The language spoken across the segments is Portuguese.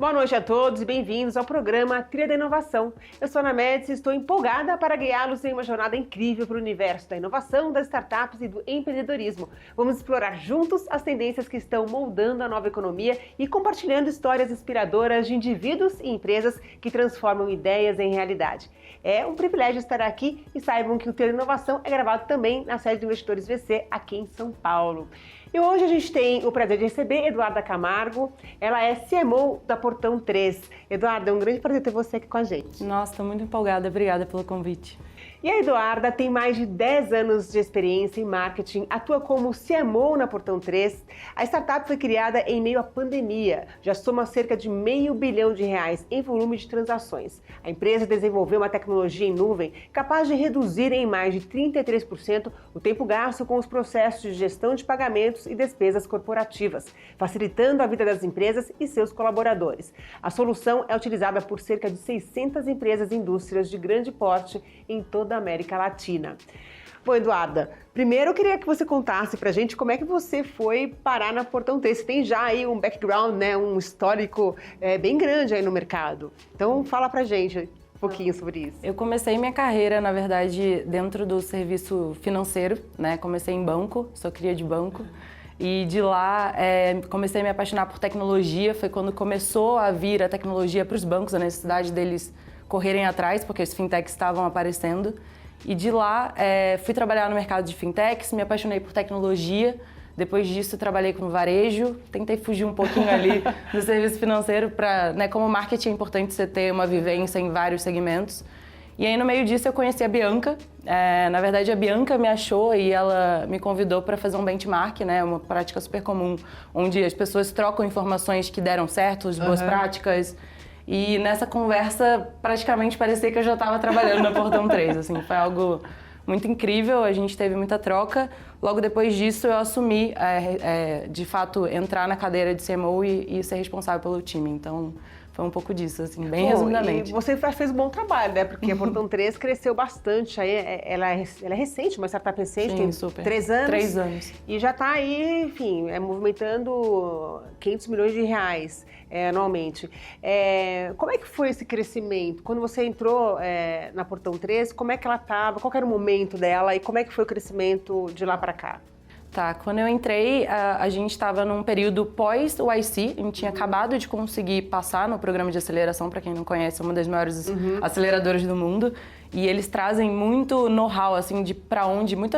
Boa noite a todos e bem-vindos ao programa Trilha da Inovação. Eu sou a Ana Médici e estou empolgada para guiá-los em uma jornada incrível para o universo da inovação, das startups e do empreendedorismo. Vamos explorar juntos as tendências que estão moldando a nova economia e compartilhando histórias inspiradoras de indivíduos e empresas que transformam ideias em realidade. É um privilégio estar aqui e saibam que o Trilha da Inovação é gravado também na sede do Investidores VC aqui em São Paulo. E hoje a gente tem o prazer de receber Eduarda Camargo, ela é CMO da Portão 3. Eduarda, é um grande prazer ter você aqui com a gente. Nossa, estou muito empolgada, obrigada pelo convite. E a Eduarda tem mais de 10 anos de experiência em marketing, atua como CMO na Portão 3. A startup foi criada em meio à pandemia, já soma cerca de R$500 milhão em volume de transações. A empresa desenvolveu uma tecnologia em nuvem capaz de reduzir em mais de 33% o tempo gasto com os processos de gestão de pagamentos e despesas corporativas, facilitando a vida das empresas e seus colaboradores. A solução é utilizada por cerca de 600 empresas e indústrias de grande porte em toda a América Latina. Bom, Eduarda, primeiro eu queria que você contasse pra gente como é que você foi parar na Portão 3. Você tem já aí um background, né, um histórico bem grande aí no mercado. Então fala pra gente um pouquinho sobre isso. Eu comecei minha carreira, na verdade, dentro do serviço financeiro, né? Comecei em banco, sou cria de banco. E de lá comecei a me apaixonar por tecnologia. Foi quando começou a vir a tecnologia para os bancos, a necessidade deles correrem atrás, porque os fintechs estavam aparecendo. E de lá fui trabalhar no mercado de fintechs, me apaixonei por tecnologia. Depois disso trabalhei com varejo, tentei fugir um pouquinho ali do serviço financeiro, né, como marketing é importante você ter uma vivência em vários segmentos. E aí no meio disso eu conheci a Bianca. Na verdade a Bianca me achou e ela me convidou para fazer um benchmark, né, uma prática super comum, onde as pessoas trocam informações que deram certo, as boas práticas. E nessa conversa, praticamente parecia que eu já estava trabalhando na Portão 3, assim, foi algo muito incrível, a gente teve muita troca. Logo depois disso, eu assumi, de fato, entrar na cadeira de CMO e ser responsável pelo time. Então, foi um pouco disso, assim, bem resumidamente. E você fez um bom trabalho, né? Porque a Portão 3 cresceu bastante. Aí ela é recente, uma startup recente, Sim, tem super. 3 anos. 3 anos. E já está aí, enfim, movimentando R$500 milhões anualmente. Como é que foi esse crescimento? Quando você entrou na Portão 3, como é que ela estava? Qual era o momento dela e como é que foi o crescimento de lá para cá? Tá, quando eu entrei, a gente estava num período pós o IC, a gente tinha acabado de conseguir passar no programa de aceleração, para quem não conhece, é uma das maiores aceleradoras do mundo, e eles trazem muito know-how, assim, de para onde, muito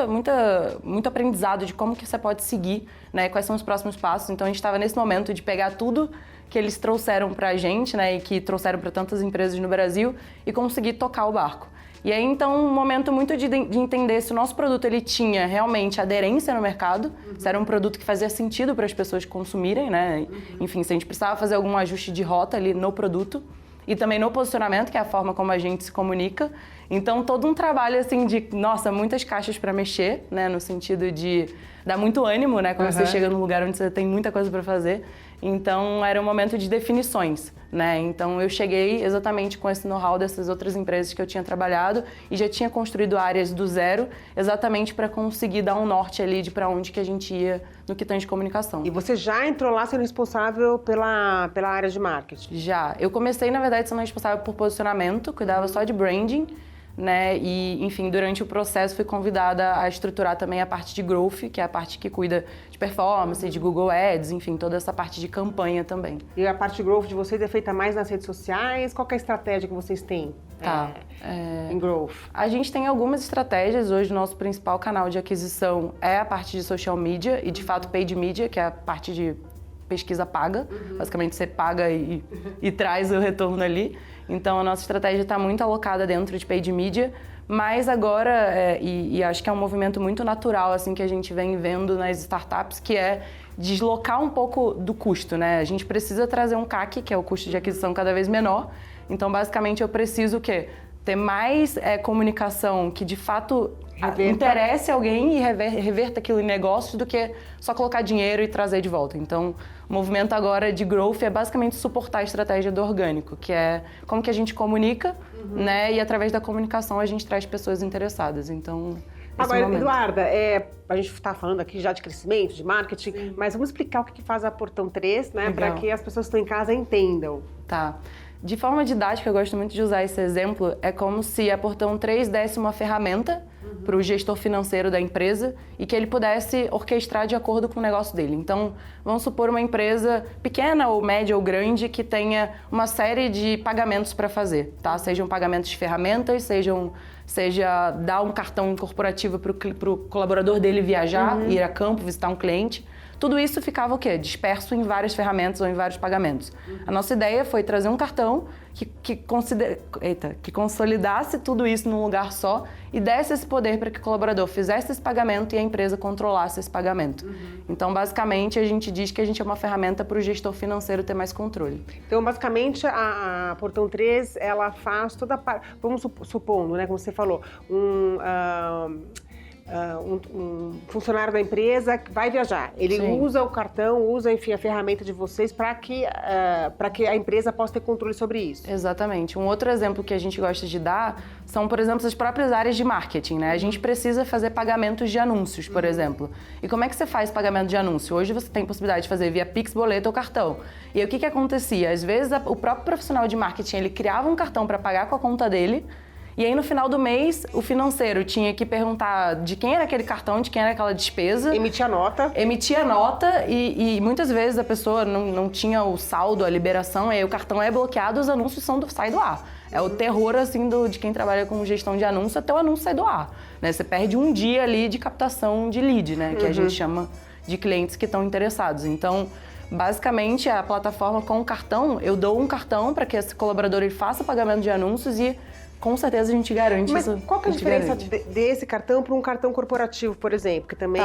aprendizado de como que você pode seguir, né, quais são os próximos passos. Então a gente estava nesse momento de pegar tudo que eles trouxeram para a gente, né, e que trouxeram para tantas empresas no Brasil e conseguir tocar o barco. E aí, então, um momento muito de entender se o nosso produto ele tinha realmente aderência no mercado, se era um produto que fazia sentido para as pessoas consumirem, né? Enfim, se a gente precisava fazer algum ajuste de rota ali no produto e também no posicionamento, que é a forma como a gente se comunica. Então, todo um trabalho, assim, de, nossa, muitas caixas para mexer, né? No sentido de dar muito ânimo, né? Quando você chega num lugar onde você tem muita coisa para fazer. Então, era um momento de definições, né? Então, eu cheguei exatamente com esse know-how dessas outras empresas que eu tinha trabalhado e já tinha construído áreas do zero, exatamente para conseguir dar um norte ali de para onde que a gente ia no que tange comunicação. E você já entrou lá sendo responsável pela área de marketing? Já. Eu comecei, na verdade, sendo responsável por posicionamento, cuidava só de branding, né? E, enfim, durante o processo fui convidada a estruturar também a parte de growth, que é a parte que cuida de performance, de Google Ads, enfim, toda essa parte de campanha também. E a parte de growth de vocês é feita mais nas redes sociais? Qual que é a estratégia que vocês têm em growth? A gente tem algumas estratégias. Hoje o nosso principal canal de aquisição é a parte de social media e, de fato, paid media, que é a parte de pesquisa paga. Basicamente, você paga e traz o retorno ali. Então, a nossa estratégia está muito alocada dentro de paid media, mas agora, e acho que é um movimento muito natural assim que a gente vem vendo nas startups, que é deslocar um pouco do custo, né? A gente precisa trazer um CAC, que é o custo de aquisição cada vez menor. Então, basicamente, eu preciso o quê? Ter mais comunicação que, de fato, interesse alguém e reverta aquilo em negócios do que só colocar dinheiro e trazer de volta. Então, o movimento agora de growth é basicamente suportar a estratégia do orgânico, que é como que a gente comunica, né? E através da comunicação a gente traz pessoas interessadas. Então, Agora, momento. Eduarda, a gente está falando aqui já de crescimento, de marketing, mas vamos explicar o que faz a Portão 3, né? Para que as pessoas que estão em casa entendam. Tá. De forma didática, eu gosto muito de usar esse exemplo, é como se a Portão 3 desse uma ferramenta para o gestor financeiro da empresa e que ele pudesse orquestrar de acordo com o negócio dele. Então, vamos supor uma empresa pequena ou média ou grande que tenha uma série de pagamentos para fazer, tá? Sejam pagamentos de ferramentas, seja dar um cartão corporativo para o colaborador dele viajar, ir a campo, visitar um cliente. Tudo isso ficava o quê? Disperso em várias ferramentas ou em vários pagamentos. A nossa ideia foi trazer um cartão que consolidasse tudo isso num lugar só e desse esse poder para que o colaborador fizesse esse pagamento e a empresa controlasse esse pagamento. Então, basicamente, a gente diz que a gente é uma ferramenta para o gestor financeiro ter mais controle. Então, basicamente, a Portão 3, ela faz toda a parte... Vamos supondo, né, como você falou, um funcionário da empresa vai viajar. Ele Sim. usa o cartão, usa, enfim, a ferramenta de vocês para que a empresa possa ter controle sobre isso. Exatamente. Um outro exemplo que a gente gosta de dar são, por exemplo, as próprias áreas de marketing, né? A gente precisa fazer pagamentos de anúncios, por exemplo. E como é que você faz pagamento de anúncio? Hoje você tem possibilidade de fazer via Pix, boleto ou cartão. E aí, o que acontecia? Às vezes, o próprio profissional de marketing, ele criava um cartão para pagar com a conta dele. E aí, no final do mês, o financeiro tinha que perguntar de quem era aquele cartão, de quem era aquela despesa. Emitia nota. Emitia nota e muitas vezes a pessoa não tinha o saldo, a liberação, e aí o cartão é bloqueado, os anúncios saem do ar. É o terror, assim, de quem trabalha com gestão de anúncio, até o anúncio sair do ar. Né? Você perde um dia ali de captação de lead, né? Que a gente chama de clientes que estão interessados. Então, basicamente, a plataforma com o cartão, eu dou um cartão para que esse colaborador ele faça pagamento de anúncios e com certeza a gente garante isso. Mas qual que é a diferença desse cartão para um cartão corporativo, por exemplo, que também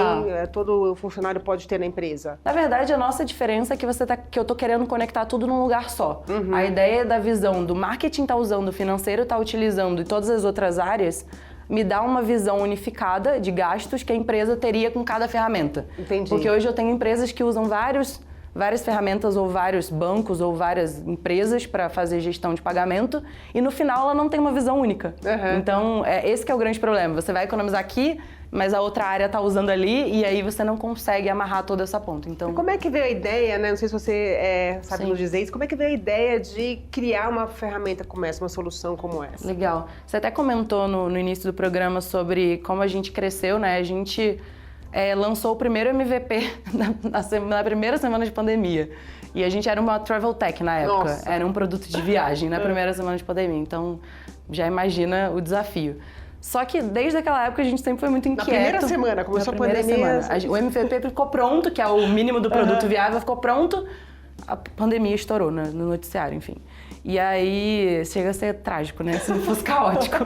todo funcionário pode ter na empresa? Na verdade, a nossa diferença é que eu tô querendo conectar tudo num lugar só. A ideia da visão do marketing tá usando, o financeiro tá utilizando e todas as outras áreas me dá uma visão unificada de gastos que a empresa teria com cada ferramenta. Entendi. Porque hoje eu tenho empresas que usam várias ferramentas ou vários bancos ou várias empresas para fazer gestão de pagamento e no final ela não tem uma visão única. Então, esse que é o grande problema. Você vai economizar aqui, mas a outra área está usando ali e aí você não consegue amarrar toda essa ponta. Então, e como é que veio a ideia, né? Não sei se você sabe nos dizer isso, como é que veio a ideia de criar uma ferramenta como essa, uma solução como essa? Legal. Você até comentou no início do programa sobre como a gente cresceu, né? A gente lançou o primeiro MVP na primeira semana de pandemia. E a gente era uma travel tech na época. Nossa. Era um produto de viagem na primeira semana de pandemia. Então, já imagina o desafio. Só que desde aquela época a gente sempre foi muito inquieto. Na primeira semana, começou a pandemia. O MVP ficou pronto, que é o mínimo do produto viável, ficou pronto. A pandemia estourou no noticiário, enfim. E aí, chega a ser trágico, né? Se não fosse caótico.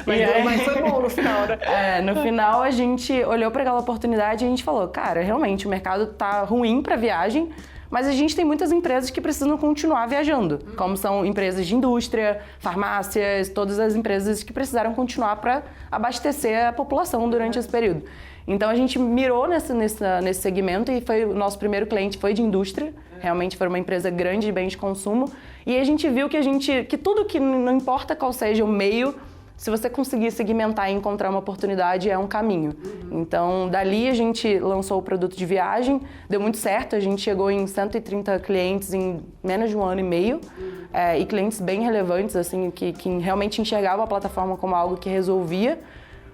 Mas foi bom no final, né? No final a gente olhou para aquela oportunidade e a gente falou, cara, realmente o mercado tá ruim para viagem, mas a gente tem muitas empresas que precisam continuar viajando, como são empresas de indústria, farmácias, todas as empresas que precisaram continuar para abastecer a população durante esse período. Então a gente mirou nesse segmento e o nosso primeiro cliente foi de indústria, realmente foi uma empresa grande de bens de consumo, e a gente viu que tudo que não importa qual seja o meio, se você conseguir segmentar e encontrar uma oportunidade, é um caminho. Então, dali a gente lançou o produto de viagem, deu muito certo, a gente chegou em 130 clientes em menos de um ano e meio, e clientes bem relevantes, assim, que realmente enxergavam a plataforma como algo que resolvia.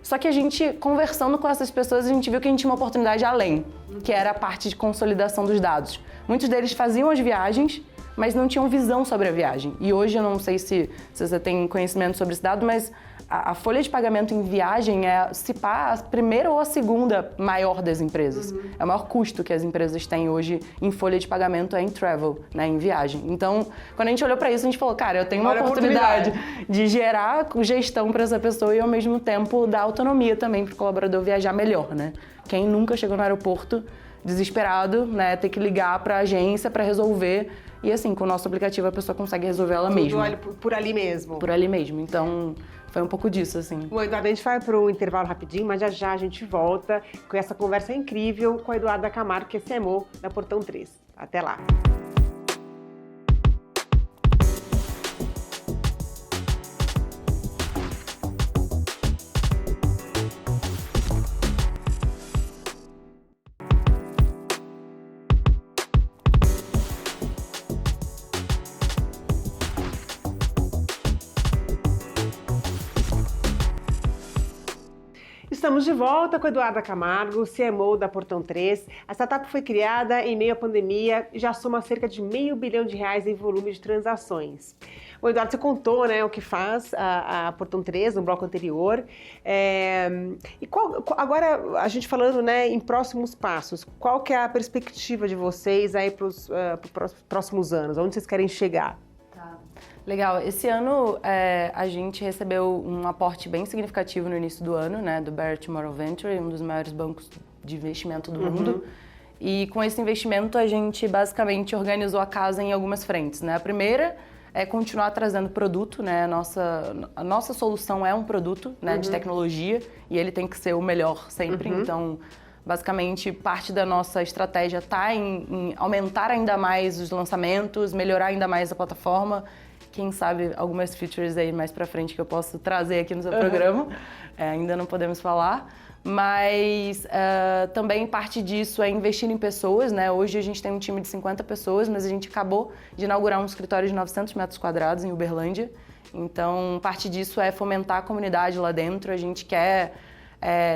Só que a gente, conversando com essas pessoas, a gente viu que a gente tinha uma oportunidade além, que era a parte de consolidação dos dados. Muitos deles faziam as viagens, mas não tinham visão sobre a viagem. E hoje, eu não sei se você tem conhecimento sobre esse dado, mas a folha de pagamento em viagem é, se pá, a primeira ou a segunda maior das empresas. É o maior custo que as empresas têm hoje em folha de pagamento em travel, né, em viagem. Então, quando a gente olhou para isso, a gente falou, cara, eu tenho uma oportunidade de gerar gestão para essa pessoa e, ao mesmo tempo, dar autonomia também para o colaborador viajar melhor, né? Quem nunca chegou no aeroporto desesperado, né, ter que ligar para a agência para resolver. E assim, com o nosso aplicativo a pessoa consegue resolver ela mesma. Por ali mesmo. Por ali mesmo. Então, foi um pouco disso, assim. Bom, Eduardo, a gente vai para o intervalo rapidinho, mas já a gente volta com essa conversa incrível com a Eduarda Camargo, que é CMO da Portão 3. Até lá. Estamos de volta com Eduarda Camargo, CMO da Portão 3. A startup foi criada em meio à pandemia e já soma cerca de R$500 milhão em volume de transações. O Eduardo, você contou, né, o que faz a Portão 3 no bloco anterior. Agora, a gente falando, né, em próximos passos, qual que é a perspectiva de vocês aí para os próximos anos? Onde vocês querem chegar? Legal. Esse ano a gente recebeu um aporte bem significativo no início do ano, né, do Barrier Tomorrow Venture, um dos maiores bancos de investimento do mundo. E com esse investimento a gente basicamente organizou a casa em algumas frentes, né? A primeira é continuar trazendo produto, né? A nossa solução é um produto, né, de tecnologia e ele tem que ser o melhor sempre. Então, basicamente, parte da nossa estratégia está em aumentar ainda mais os lançamentos, melhorar ainda mais a plataforma. Quem sabe algumas features aí mais pra frente que eu posso trazer aqui no seu programa. Ainda não podemos falar. Mas também parte disso é investir em pessoas, né? Hoje a gente tem um time de 50 pessoas, mas a gente acabou de inaugurar um escritório de 900 metros quadrados em Uberlândia. Então, parte disso é fomentar a comunidade lá dentro. A gente quer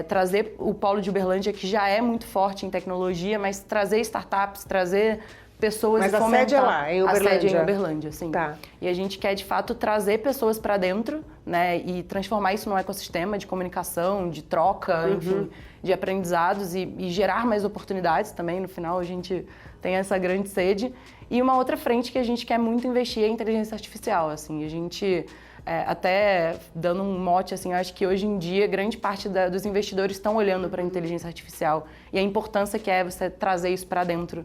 trazer o polo de Uberlândia, que já é muito forte em tecnologia, mas trazer startups, trazer pessoas mas e fomentar. Mas a sede é lá, em Uberlândia? A sede é em Uberlândia, sim. Tá. E a gente quer, de fato, trazer pessoas para dentro, né, e transformar isso num ecossistema de comunicação, de troca, enfim, de aprendizados e gerar mais oportunidades também. No final, a gente tem essa grande sede. E uma outra frente que a gente quer muito investir é a inteligência artificial, assim. A gente, até dando um mote, assim, eu acho que hoje em dia, grande parte dos investidores estão olhando para a inteligência artificial e a importância que é você trazer isso para dentro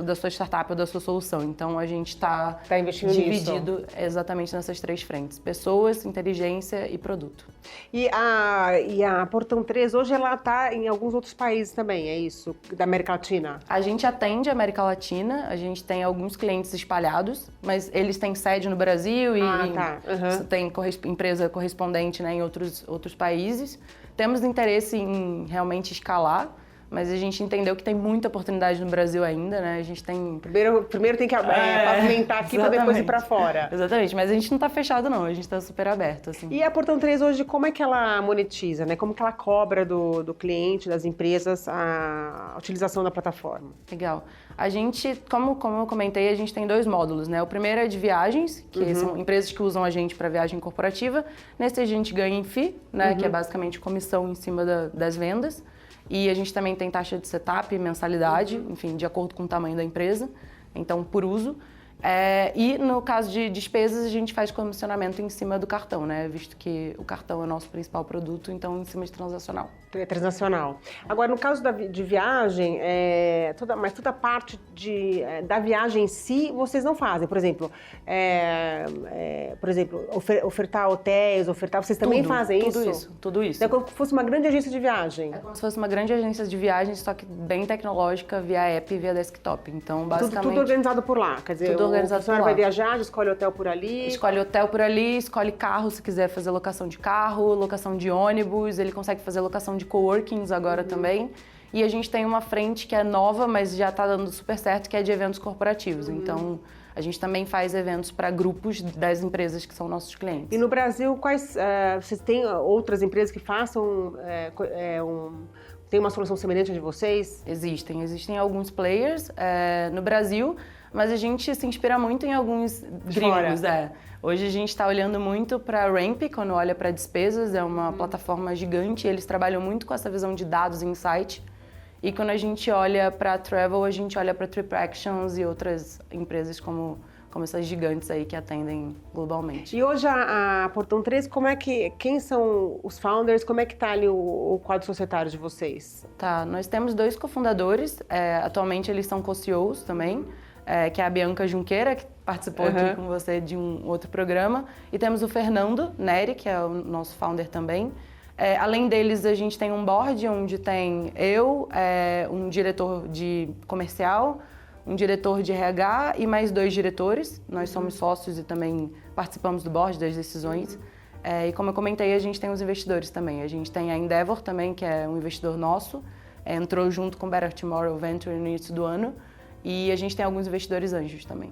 da sua startup ou da sua solução. Então, a gente está dividido exatamente nessas três frentes. Pessoas, inteligência e produto. E a Portão 3, hoje ela está em alguns outros países também, é isso? Da América Latina? A gente atende a América Latina, a gente tem alguns clientes espalhados, mas eles têm sede no Brasil e tem empresa correspondente, né, em outros países. Temos interesse em realmente escalar, mas a gente entendeu que tem muita oportunidade no Brasil ainda, né? A gente tem... Primeiro tem que pavimentar aqui para depois ir para fora. Exatamente, mas a gente não está fechado não, a gente está super aberto, assim. E a Portão 3 hoje, como é que ela monetiza, né? Como que ela cobra do cliente, das empresas, a utilização da plataforma? Legal. A gente, como eu comentei, a gente tem dois módulos, né? O primeiro é de viagens, que são empresas que usam a gente para viagem corporativa. Nesse a gente ganha em fee, né? Que é basicamente comissão em cima das vendas. E a gente também tem taxa de setup, mensalidade, enfim, de acordo com o tamanho da empresa, então por uso. E no caso de despesas, a gente faz comissionamento em cima do cartão, né? Visto que o cartão é o nosso principal produto, então em cima de transacional. É transacional. Agora, no caso de viagem, mas toda a parte da viagem em si, vocês não fazem. Por exemplo, ofertar hotéis, vocês também fazem isso? Tudo isso. É como se fosse uma grande agência de viagem. É como se fosse uma grande agência de viagem, só que bem tecnológica, via app e via desktop. Então, basicamente... Tudo organizado por lá, quer dizer, o funcionário vai viajar, escolhe hotel por ali. Escolhe hotel por ali, escolhe carro se quiser fazer locação de carro, locação de ônibus, ele consegue fazer locação de coworkings agora também. E a gente tem uma frente que é nova, mas já está dando super certo, que é de eventos corporativos. Então, a gente também faz eventos para grupos das empresas que são nossos clientes. E no Brasil, vocês têm outras empresas que façam tem uma solução semelhante a de vocês? Existem alguns players no Brasil, mas a gente se inspira muito em alguns gringos. Hoje a gente está olhando muito para a Ramp, quando olha para despesas, é uma plataforma gigante, eles trabalham muito com essa visão de dados e insight. E quando a gente olha para Travel, a gente olha para TripActions e outras empresas como essas gigantes aí que atendem globalmente. E hoje a Portão 3, quem são os founders, como é que está ali o quadro societário de vocês? Tá, nós temos 2 cofundadores, atualmente eles são co-CEOs também, que é a Bianca Junqueira, que participou aqui com você de um outro programa, e temos o Fernando Neri, que é o nosso founder também. Além deles, a gente tem um board onde tem eu, um diretor de comercial, um diretor de RH e mais 2 diretores. Nós somos sócios e também participamos do board, das decisões. E como eu comentei, a gente tem os investidores também. A gente tem a Endeavor também, que é um investidor nosso, entrou junto com o Barrier Tomorrow Venture no início do ano. E a gente tem alguns investidores anjos também.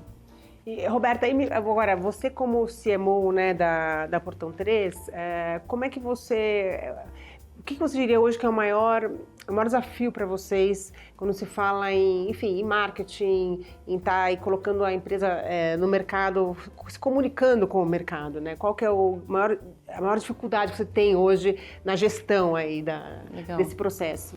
E, Roberta, agora, você como CMO, né, da Portão 3, como é que você O que você diria hoje que é o maior desafio para vocês quando se fala em, enfim, em marketing, em estar aí colocando a empresa no mercado, se comunicando com o mercado, né? Qual que é a maior dificuldade que você tem hoje na gestão aí desse processo?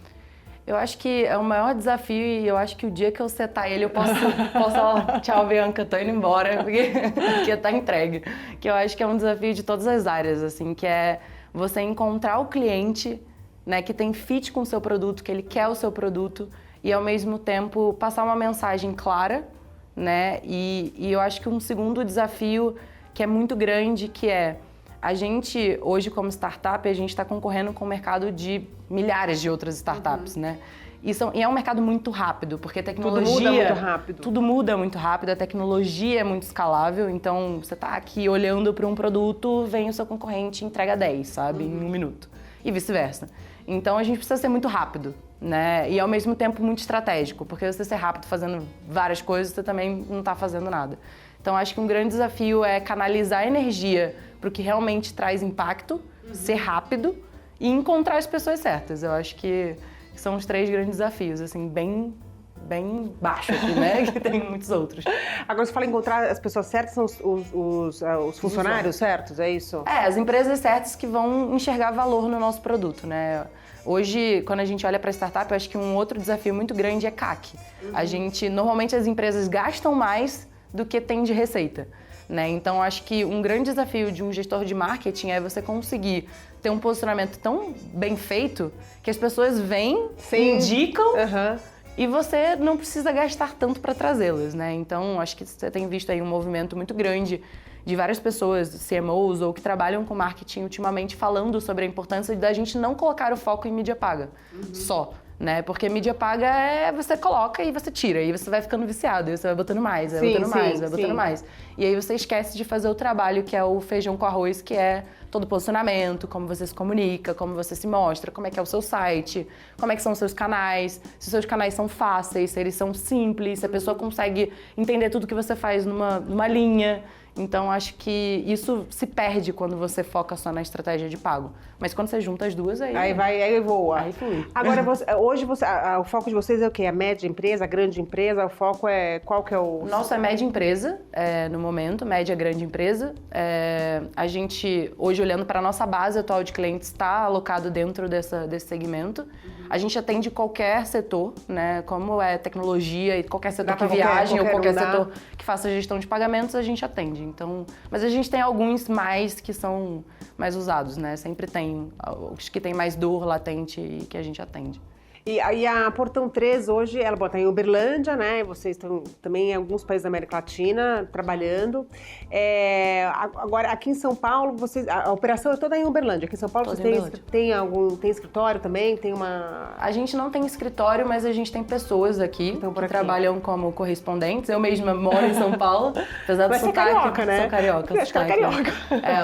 Eu acho que é o maior desafio e eu acho que o dia que eu setar ele eu posso falar, tchau, Bianca, tô indo embora, porque tá entregue. Que eu acho que é um desafio de todas as áreas, assim, que é você encontrar o cliente, né, que tem fit com o seu produto, que ele quer o seu produto e ao mesmo tempo passar uma mensagem clara, né? E eu acho que um segundo desafio que é muito grande, que é a gente, hoje como startup, a gente está concorrendo com o mercado de milhares de outras startups, né? E é um mercado muito rápido, porque a tecnologia... Tudo muda muito rápido. Tudo muda muito rápido, a tecnologia é muito escalável, então você está aqui olhando para um produto, vem o seu concorrente e entrega 10, sabe? Em 1 minuto. E vice-versa. Então a gente precisa ser muito rápido, né? E ao mesmo tempo muito estratégico, porque você ser rápido fazendo várias coisas, você também não está fazendo nada. Então acho que um grande desafio é canalizar energia para o que realmente traz impacto, ser rápido e encontrar as pessoas certas. Eu acho que são os 3 grandes desafios, assim, bem baixo aqui, né? Que tem muitos outros. Agora você fala encontrar as pessoas certas, são os funcionários certos, é isso? As empresas certas que vão enxergar valor no nosso produto, né? Hoje, quando a gente olha para startup, eu acho que um outro desafio muito grande é CAC. Normalmente as empresas gastam mais do que tem de receita, né? Então, acho que um grande desafio de um gestor de marketing é você conseguir ter um posicionamento tão bem feito que as pessoas vêm, indicam e você não precisa gastar tanto para trazê-las, né? Então, acho que você tem visto aí um movimento muito grande de várias pessoas, CMOs ou que trabalham com marketing ultimamente falando sobre a importância da gente não colocar o foco em mídia paga só, né? Porque mídia paga você coloca e você tira, e você vai ficando viciado, e você vai botando mais, vai botando mais. E aí você esquece de fazer o trabalho que é o feijão com arroz, que é todo o posicionamento, como você se comunica, como você se mostra, como é que é o seu site, como é que são os seus canais, se os seus canais são fáceis, se eles são simples, se a pessoa consegue entender tudo que você faz numa linha. Então, acho que isso se perde quando você foca só na estratégia de pago. Mas quando você junta as duas, aí voa. Aí flui. Agora, hoje o foco de vocês é o quê? A média empresa, a grande empresa? O foco é... Qual que é o... Nosso é média empresa, no momento, média grande empresa. A gente, hoje, olhando para a nossa base atual de clientes, está alocado dentro desse segmento. A gente atende qualquer setor, né? Como é tecnologia e qualquer setor que viaje ou qualquer setor que faça gestão de pagamentos, a gente atende. Então, mas a gente tem alguns mais que são mais usados, né? Sempre tem os que tem mais dor latente e que a gente atende. E a Portão 3 hoje, ela bota em Uberlândia, né? Vocês estão também em alguns países da América Latina trabalhando. Agora, aqui em São Paulo, a operação é toda em Uberlândia. Aqui em São Paulo, vocês tem escritório também? A gente não tem escritório, mas a gente tem pessoas aqui que trabalham como correspondentes. Eu mesma moro em São Paulo, apesar do sotaque. É carioca, né? Sou carioca. Acho que é carioca.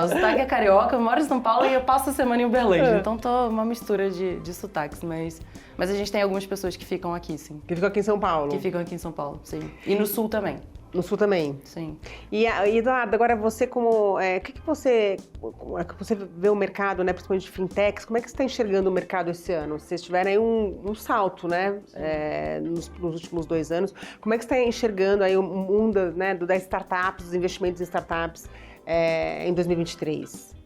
O sotaque é carioca, eu moro em São Paulo e eu passo a semana em Uberlândia. Então, tô uma mistura de sotaques, mas a gente tem algumas pessoas que ficam aqui, sim. Que ficam aqui em São Paulo? Que ficam aqui em São Paulo, sim. E no Sul também. No Sul também? Sim. E Eduardo, agora você como... o que você vê o mercado, né, principalmente de fintechs, como é que você está enxergando o mercado esse ano? Vocês tiveram aí um salto, né, nos últimos 2 anos. Como é que você está enxergando aí o mundo, né, das startups, dos investimentos em startups em 2023?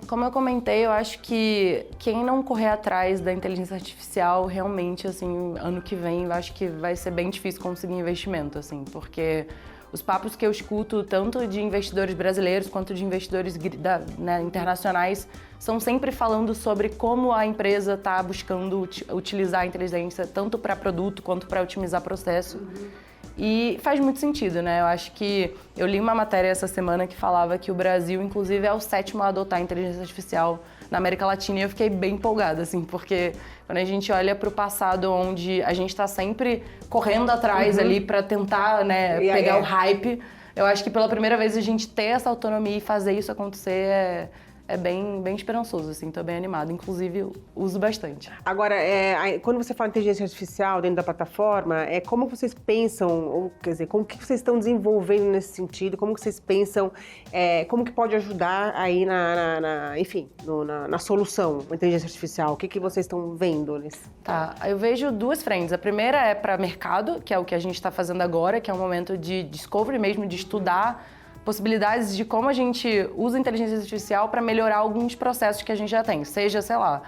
Como eu comentei, eu acho que quem não correr atrás da inteligência artificial, realmente, assim, ano que vem, eu acho que vai ser bem difícil conseguir investimento, assim, porque os papos que eu escuto, tanto de investidores brasileiros quanto de investidores internacionais, são sempre falando sobre como a empresa está buscando utilizar a inteligência tanto para produto quanto para otimizar processo. E faz muito sentido, né? Eu acho que... Eu li uma matéria essa semana que falava que o Brasil, inclusive, é o 7º a adotar a inteligência artificial na América Latina e eu fiquei bem empolgada, assim, porque quando a gente olha para o passado, onde a gente está sempre correndo atrás ali para tentar, né, pegar o hype, eu acho que pela primeira vez a gente ter essa autonomia e fazer isso acontecer é bem esperançoso, assim, tô bem animada. Inclusive, eu uso bastante. Agora, quando você fala inteligência artificial dentro da plataforma, como vocês pensam, ou, quer dizer, como que vocês estão desenvolvendo nesse sentido? Como que vocês pensam, como que pode ajudar aí na solução, a inteligência artificial? O que vocês estão vendo nisso? Tá, eu vejo duas frentes. A primeira é para mercado, que é o que a gente está fazendo agora, que é um momento de discovery mesmo, de estudar possibilidades de como a gente usa a inteligência artificial para melhorar alguns processos que a gente já tem. Seja, sei lá,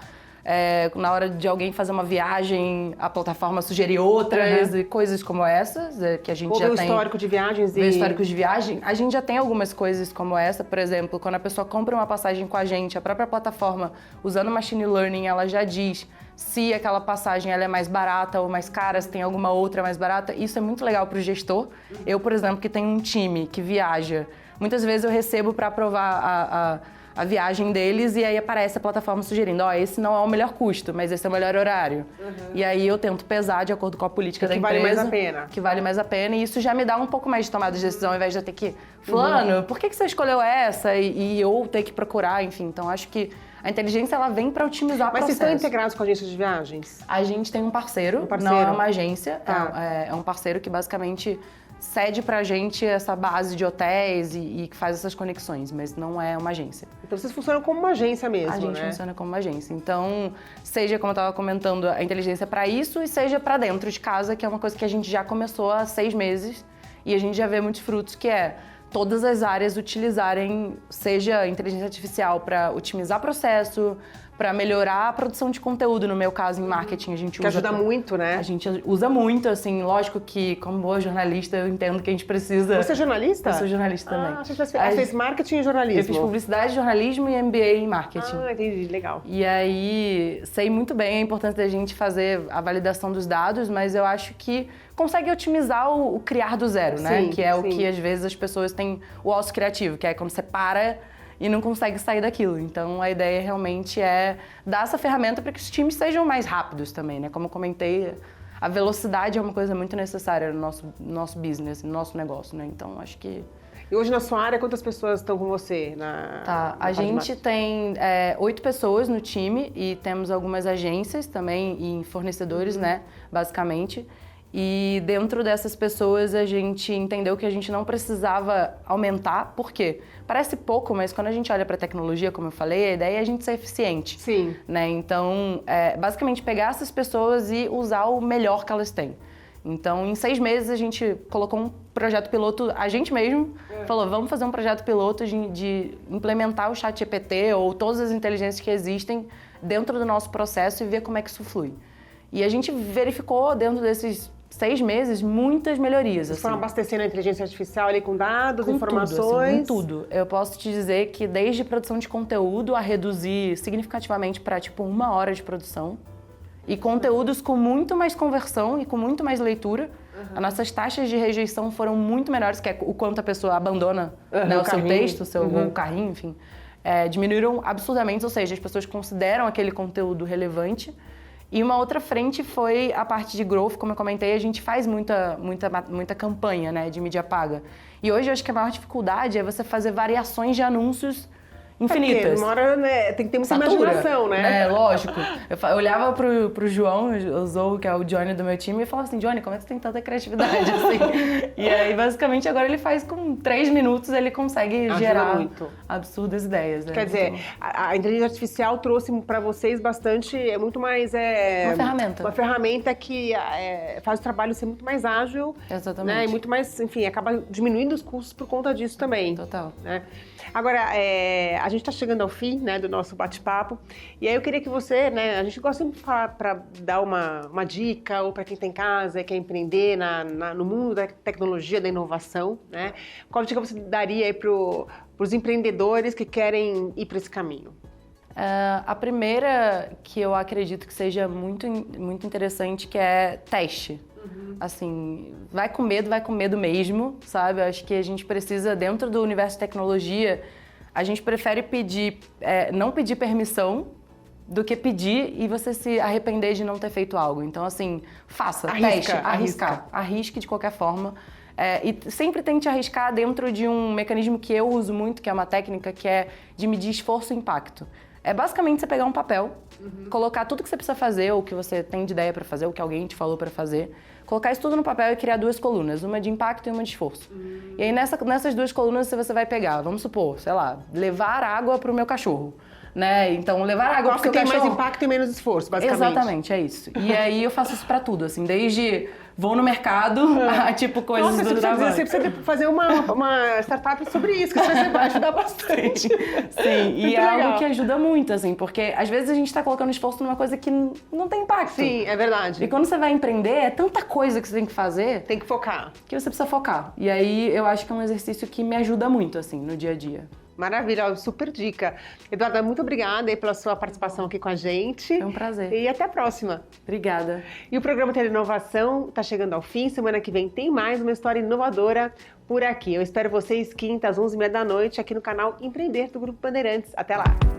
na hora de alguém fazer uma viagem, a plataforma sugerir outras e coisas como essas, que a gente já tem. Ou histórico de viagens e... históricos de viagem. A gente já tem algumas coisas como essa. Por exemplo, quando a pessoa compra uma passagem com a gente, a própria plataforma, usando machine learning, ela já diz se aquela passagem ela é mais barata ou mais cara, se tem alguma outra mais barata. Isso é muito legal para o gestor. Eu, por exemplo, que tenho um time que viaja, muitas vezes eu recebo para aprovar a viagem deles e aí aparece a plataforma sugerindo, esse não é o melhor custo, mas esse é o melhor horário. E aí eu tento pesar de acordo com a política da empresa. Que vale mais a pena. Que vale mais a pena e isso já me dá um pouco mais de tomada de decisão, ao invés de eu ter que, fulano, por que você escolheu essa? E eu ter que procurar, enfim. Então acho que a inteligência ela vem para otimizar o processo. Mas vocês estão integrados com a agência de viagens? A gente tem um parceiro, não é uma agência, é um parceiro que basicamente cede pra gente essa base de hotéis e que faz essas conexões, mas não é uma agência. Então vocês funcionam como uma agência mesmo, A gente funciona como uma agência. Então, seja, como eu estava comentando, a inteligência para isso e seja para dentro de casa, que é uma coisa que a gente já começou há 6 meses e a gente já vê muitos frutos, que é todas as áreas utilizarem, seja a inteligência artificial para otimizar processo, para melhorar a produção de conteúdo, no meu caso, em marketing, a gente usa... Que ajuda muito, né? A gente usa muito, assim, lógico que, como boa jornalista, eu entendo que a gente precisa... Você é jornalista? Eu sou jornalista também. Você fez marketing e jornalismo? Eu fiz publicidade, jornalismo e MBA em marketing. Entendi, legal. E aí, sei muito bem a importância da gente fazer a validação dos dados, mas eu acho que consegue otimizar o criar do zero, né? Que é o que, às vezes, as pessoas têm o ócio criativo, que é quando você para e não consegue sair daquilo. Então, a ideia realmente é dar essa ferramenta para que os times sejam mais rápidos também, né? Como eu comentei, a velocidade é uma coisa muito necessária no nosso business, no nosso negócio, né? Então, acho que... E hoje na sua área, quantas pessoas estão com você? A gente tem 8 pessoas no time e temos algumas agências também e fornecedores, né? Basicamente. E dentro dessas pessoas a gente entendeu que a gente não precisava aumentar, por quê? Parece pouco, mas quando a gente olha para a tecnologia, como eu falei, a ideia é a gente ser eficiente. Sim. Né? Então, basicamente pegar essas pessoas e usar o melhor que elas têm. Então, em 6 meses a gente colocou um projeto piloto, a gente mesmo falou, vamos fazer um projeto piloto de implementar o ChatGPT ou todas as inteligências que existem dentro do nosso processo e ver como é que isso flui. E a gente verificou dentro desses 6 meses, muitas melhorias. Vocês foram abastecendo a inteligência artificial ali com dados, com informações? Tudo, assim, com tudo. Eu posso te dizer que desde produção de conteúdo a reduzir significativamente para tipo 1 hora de produção e conteúdos com muito mais conversão e com muito mais leitura. As nossas taxas de rejeição foram muito menores, que é o quanto a pessoa abandona né, o seu texto, o carrinho, enfim. Diminuíram absurdamente, ou seja, as pessoas consideram aquele conteúdo relevante. E uma outra frente foi a parte de growth, como eu comentei, a gente faz muita campanha, né, de mídia paga. E hoje eu acho que a maior dificuldade é você fazer variações de anúncios infinitas. Porque uma hora, né, tem que ter muita imaginação, né? Lógico. Eu olhava pro João, o Zou, que é o Johnny do meu time, e falava assim, Johnny, como é que você tem tanta criatividade assim? E aí, basicamente, agora ele faz com 3 minutos, ele consegue gerar absurdas ideias. Né? Quer dizer, a inteligência artificial trouxe para vocês bastante, muito mais... uma ferramenta. Uma ferramenta que faz o trabalho ser muito mais ágil. Exatamente. Né? E muito mais, enfim, acaba diminuindo os custos por conta disso também. Total. Né? Agora, a gente está chegando ao fim, né, do nosso bate-papo, e aí eu queria que você, né, a gente gosta sempre de falar para dar uma dica, ou para quem está em casa e quer empreender no mundo da tecnologia, da inovação, né? Qual dica você daria aí para os empreendedores que querem ir para esse caminho? A primeira que eu acredito que seja muito interessante, que é teste. Assim, vai com medo mesmo, sabe? Eu acho que a gente precisa, dentro do universo de tecnologia, a gente prefere não pedir permissão do que pedir e você se arrepender de não ter feito algo. Então, assim, faça, teste, arrisque de qualquer forma. E sempre tente arriscar dentro de um mecanismo que eu uso muito, que é uma técnica que é de medir esforço e impacto. É basicamente você pegar um papel, colocar tudo que você precisa fazer, ou que você tem de ideia para fazer, ou que alguém te falou para fazer, colocar isso tudo no papel e criar 2 colunas, uma de impacto e uma de esforço. E aí nessas 2 colunas você vai pegar, vamos supor, sei lá, levar água para o meu cachorro. Né? Então, levar água pro seu tem cachorro... mais impacto e menos esforço, basicamente. Exatamente, é isso. E aí eu faço isso pra tudo, assim, desde vou no mercado a tipo coisas do trabalho. Você precisa fazer uma startup sobre isso, que você vai ajudar bastante. Sim, e é algo que ajuda muito, assim, porque às vezes a gente tá colocando esforço numa coisa que não tem impacto. Sim, é verdade. E quando você vai empreender, é tanta coisa que você tem que fazer. Tem que focar. Que você precisa focar. E aí eu acho que é um exercício que me ajuda muito, assim, no dia a dia. Maravilha, super dica. Eduarda, muito obrigada aí pela sua participação aqui com a gente. É um prazer. E até a próxima. Obrigada. E o programa Teleinovação está chegando ao fim. Semana que vem tem mais uma história inovadora por aqui. Eu espero vocês quintas, 11h30 da noite, aqui no canal Empreender do Grupo Bandeirantes. Até lá!